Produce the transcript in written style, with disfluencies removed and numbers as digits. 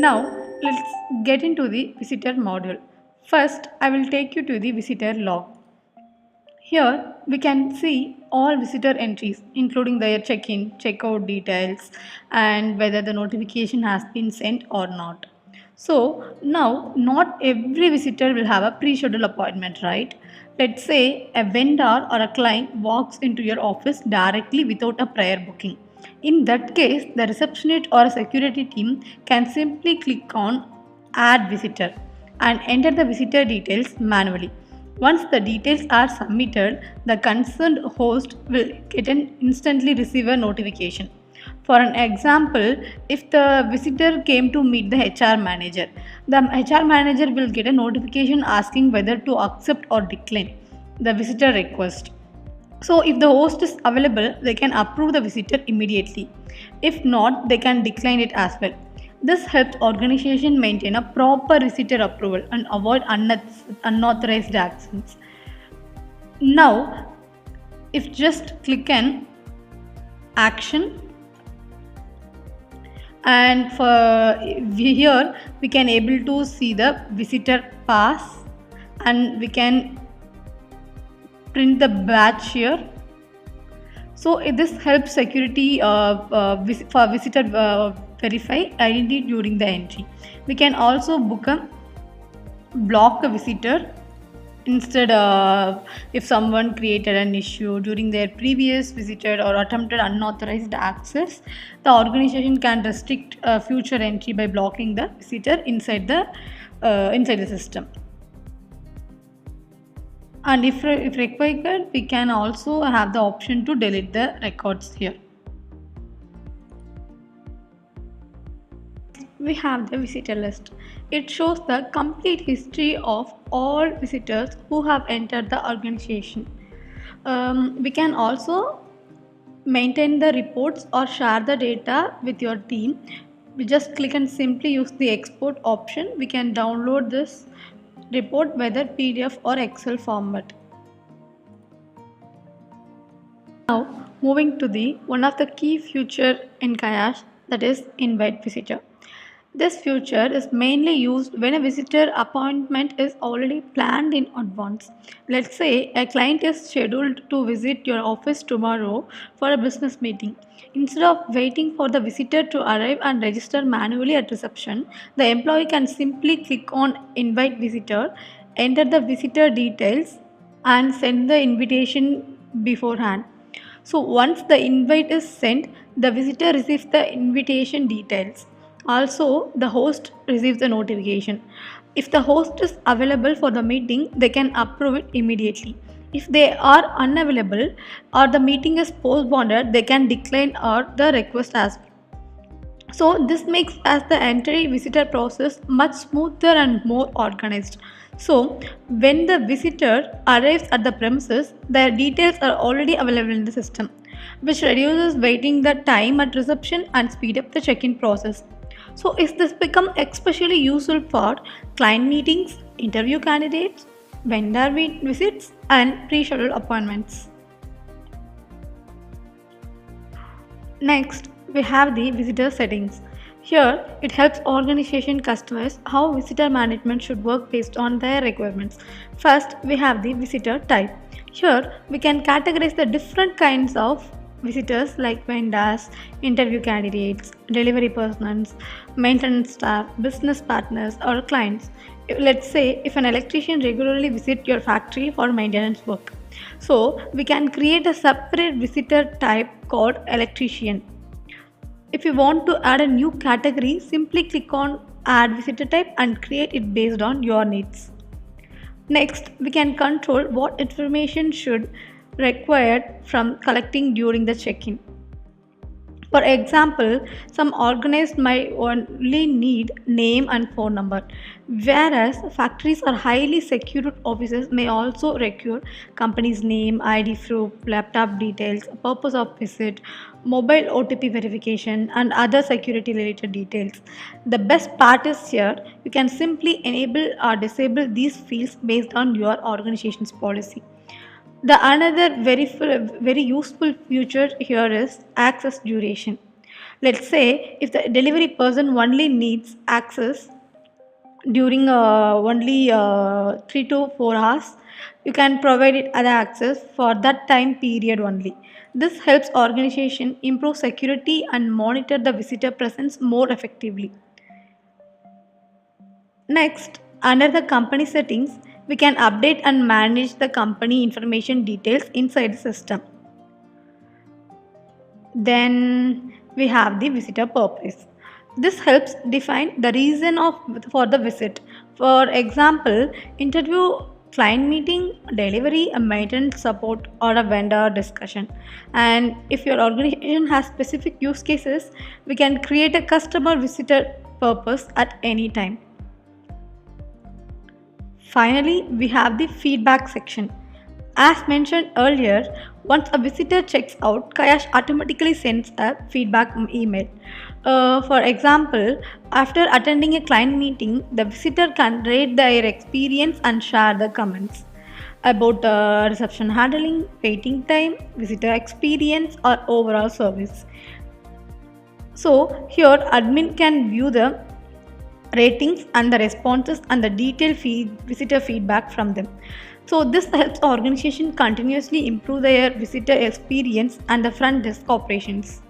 Now let's get into the visitor module. First, I will take you to the visitor log. Here we can see all visitor entries including their check-in, check-out details and whether the notification has been sent or not. So now not every visitor will have a pre-scheduled appointment, right? Let's say a vendor or a client walks into your office directly without a prior booking. In that case, the receptionist or a security team can simply click on add visitor and enter the visitor details manually. Once the details are submitted, the concerned host will instantly receive a notification. For an example, if the visitor came to meet the HR manager, the HR manager will get a notification asking whether to accept or decline the visitor request. So, if the host is available, they can approve the visitor immediately. If not, they can decline it as well. This helps organization maintain a proper visitor approval and avoid unauthorized actions. Now, if just click an action and for here we can able to see the visitor pass and we can print the badge here. So this helps security for visitor verify identity during the entry. We can also block a visitor instead of if someone created an issue during their previous visitor or attempted unauthorized access, the organization can restrict future entry by blocking the visitor inside the system. And if required, we can also have the option to delete the records here. We have the visitor list. It shows the complete history of all visitors who have entered the organization. We can also maintain the reports or share the data with your team. We just click and simply use the export option. We can download this report whether PDF or Excel format. Now moving to the one of the key feature in Khayash, that is invite visitor. This feature is mainly used when a visitor appointment is already planned in advance. Let's say a client is scheduled to visit your office tomorrow for a business meeting. Instead of waiting for the visitor to arrive and register manually at reception, the employee can simply click on invite visitor, enter the visitor details and send the invitation beforehand. So once the invite is sent, the visitor receives the invitation details. Also, the host receives the notification. If the host is available for the meeting, they can approve it immediately. If they are unavailable or the meeting is postponed, they can decline or the request as well. So this makes as the entry visitor process much smoother and more organized. So when the visitor arrives at the premises, their details are already available in the system, which reduces waiting the time at reception and speed up the check-in process. So is this become especially useful for client meetings, interview candidates, vendor visits and pre-scheduled appointments. Next, we have the visitor settings. Here, it helps organization customize how visitor management should work based on their requirements. First, we have the visitor type. Here, we can categorize the different kinds of visitors like vendors, interview candidates, delivery persons, maintenance staff, business partners, or clients. Let's say if an electrician regularly visits your factory for maintenance work. So, we can create a separate visitor type called electrician. If you want to add a new category, simply click on add visitor type and create it based on your needs. Next, we can control what information should required from collecting during the check-in. For example, some organized might only need name and phone number, whereas factories or highly secured offices may also require company's name, ID proof, laptop details, purpose of visit, mobile OTP verification, and other security related details. The best part is here, you can simply enable or disable these fields based on your organization's policy. The another very useful feature here is access duration. Let's say if the delivery person only needs access during only 3 to 4 hours, you can provide it other access for that time period only. This helps organization improve security and monitor the visitor presence more effectively. Next, under the company settings, we can update and manage the company information details inside the system. Then we have the visitor purpose. This helps define the reason for the visit. For example, interview, client meeting, delivery, a maintenance support, or a vendor discussion. And if your organization has specific use cases, we can create a customer visitor purpose at any time. Finally, we have the feedback section. As mentioned earlier, once a visitor checks out, Khayash automatically sends a feedback email. For example, after attending a client meeting, the visitor can rate their experience and share the comments about reception handling, waiting time, visitor experience, or overall service. So, here admin can view the ratings and the responses and the detailed visitor feedback from them. So this helps organization continuously improve their visitor experience and the front desk operations.